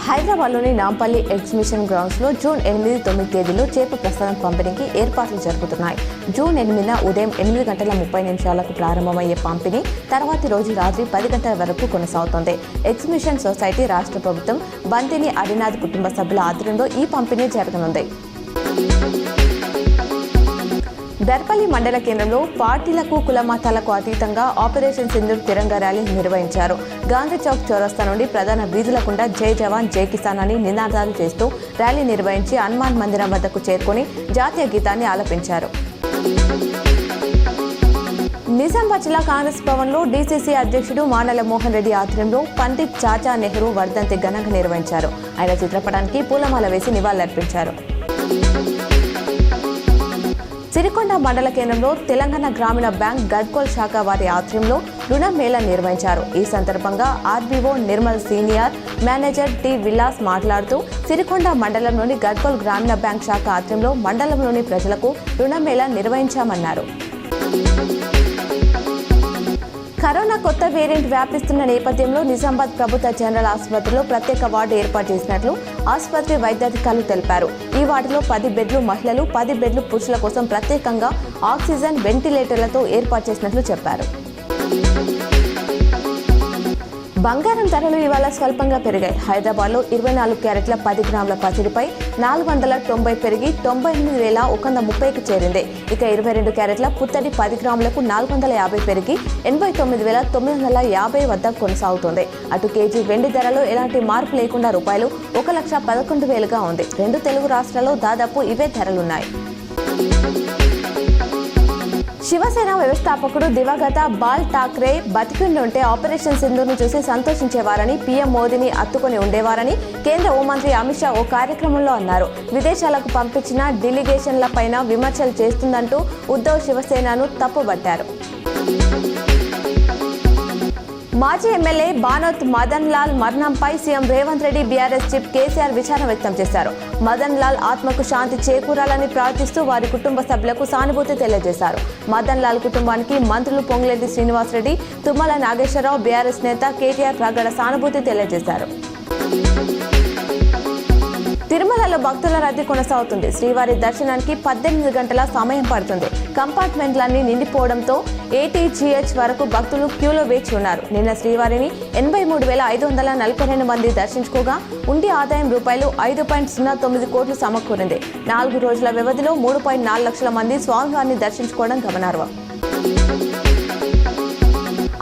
హైదరాబాద్లోని నాంపల్లి ఎగ్జిబిషన్ గ్రౌండ్స్లో జూన్ 8-9 తేదీలో చేప ప్రసాదం పంపిణీకి ఏర్పాట్లు జరుగుతున్నాయి. జూన్ 8న ఉదయం 8:30 ప్రారంభమయ్యే పంపిణీ తర్వాతి రోజు రాత్రి 10 గంటల వరకు కొనసాగుతోంది. ఎగ్జిబిషన్ సొసైటీ, రాష్ట్ర ప్రభుత్వం, బంతిని అడినాథ్ కుటుంబ సభ్యుల ఆధ్వర్యంలో ఈ పంపిణీ జరగనుంది. దర్పల్లి మండల కేంద్రంలో పార్టీలకు, కులమతాలకు అతీతంగా ఆపరేషన్ సింధూర్ తిరంగా ర్యాలీ నిర్వహించారు. గాంధీ చౌక్ చౌరస్తా నుండి ప్రధాన వీధుల గుండా జై జవాన్ జై కిసాన్ అని నినాదాలు చేస్తూ ర్యాలీ నిర్వహించి హనుమాన్ మందిరం వద్దకు చేరుకుని జాతీయ గీతాన్ని ఆలపించారు. నిజామాబాద్ జిల్లా కాంగ్రెస్ భవన్లో డీసీసీ అధ్యక్షుడు మానల మోహన్ రెడ్డి ఆధ్వర్యంలో పండిత్ చాచా నెహ్రూ వర్ధంతి ఘనంగా నిర్వహించారు. ఆయన చిత్రపటానికి పూలమాల వేసి నివాళులర్పించారు. సిరికొండ మండల కేంద్రంలో తెలంగాణ గ్రామీణ బ్యాంక్ గడ్కోల్ శాఖ వారి ఆధ్వర్యంలో రుణ మేళా నిర్వహించారు. ఈ సందర్భంగా RBO Nirmal senior manager T Vilas మాట్లాడుతూ సిరికొండ మండలంలోని గడ్కోల్ గ్రామీణ బ్యాంక్ శాఖ ఆధ్వర్యంలో మండలంలోని ప్రజలకు రుణ మేళా నిర్వహించామన్నారు. కరోనా కొత్త వేరియంట్ వ్యాపిస్తున్న నేపథ్యంలో నిజామాబాద్ ప్రభుత్వ జనరల్ ఆసుపత్రిలో ప్రత్యేక వార్డు ఏర్పాటు చేసినట్లు ఆసుపత్రి వైద్యాధికారులు తెలిపారు. ఈ వార్డులో 10 బెడ్లు మహిళలు, 10 బెడ్లు పురుషుల కోసం ప్రత్యేకంగా ఆక్సిజన్ వెంటిలేటర్లతో ఏర్పాటు చేసినట్లు చెప్పారు. బంగారం ధరలు ఇవాళ స్వల్పంగా పెరిగాయి. హైదరాబాద్లో 24 క్యారెట్ల 10 గ్రాముల పసిడిపై 490 పెరిగి 98,130కి చేరింది. ఇక 22 క్యారెట్ల పుత్తడి 10 గ్రాములకు 450 పెరిగి 89,950 వద్ద కొనసాగుతోంది. అటు కేజీ వెండి ధరలో ఎలాంటి మార్పు లేకుండా రూపాయలు 1,11,000గా ఉంది. 2 తెలుగు రాష్ట్రాల్లో దాదాపు ఇవే ధరలున్నాయి. శివసేన వ్యవస్థాపకుడు దివంగత బాల్ ఠాక్రే బతికుండుంటే ఆపరేషన్ సింధూర్ను చూసి సంతోషించేవారని, పీఎం మోదీని అత్తుకొని ఉండేవారని కేంద్ర హోంమంత్రి అమిత్ షా ఓ కార్యక్రమంలో అన్నారు. విదేశాలకు పంపించిన డెలిగేషన్లపైన విమర్శలు చేస్తుందంటూ ఉద్ధవ్ శివసేనను తప్పుబట్టారు. మాజీ ఎమ్మెల్యే బానోత్ మదన్ లాల్ మరణంపై సీఎం రేవంత్ రెడ్డి, బీఆర్ఎస్ చీఫ్ కేసీఆర్ విచారణ వ్యక్తం చేశారు. మదన్ లాల్ ఆత్మకు శాంతి చేకూరాలని ప్రార్థిస్తూ వారి కుటుంబ సభ్యులకు సానుభూతి తెలియజేశారు. మదన్ లాల్ కుటుంబానికి మంత్రులు పొంగులేటి శ్రీనివాసరెడ్డి, తుమ్మల నాగేశ్వరరావు, బీఆర్ఎస్ నేత కేటీఆర్ ప్రగాఢ సానుభూతి తెలియజేశారు. తిరుమలలో భక్తుల రద్దీ కొనసాగుతుంది. శ్రీవారి దర్శనానికి 18 గంటల సమయం పడుతుంది. కంపార్ట్మెంట్లన్నీ నిండిపోవడంతో ఏటీజీహెచ్ వరకు భక్తులు క్యూలో వేచి ఉన్నారు. నిన్న శ్రీవారిని 83,542 మంది దర్శించుకోగా ఉండి ఆదాయం రూపాయలు 5.09 కోట్లు సమకూరింది. 4 రోజుల వ్యవధిలో 3.4 లక్షల మంది స్వామివారిని దర్శించుకోవడం గమనార్హం.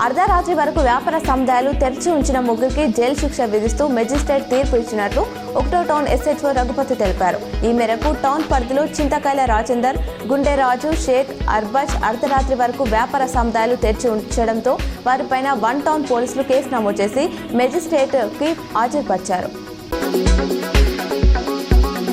అర్ధరాత్రి వరకు వ్యాపార సముదాయాలు తెరిచి ఉంచిన ముగ్గురికి జైలు శిక్ష విధిస్తూ మెజిస్ట్రేట్ తీర్పు ఇచ్చినట్లు 1వ టౌన్ ఎస్హెచ్ఓ రఘుపతి తెలిపారు. ఈ మేరకు టౌన్ పరిధిలో చింతకాయల రాజేందర్, గుండెరాజు, షేక్ అర్బజ్ అర్ధరాత్రి వరకు వ్యాపార సముదాయాలు తెరిచి ఉంచడంతో వారిపైన 1 టౌన్ పోలీసులు కేసు నమోదు చేసి మెజిస్ట్రేట్కి హాజరుపరిచారు.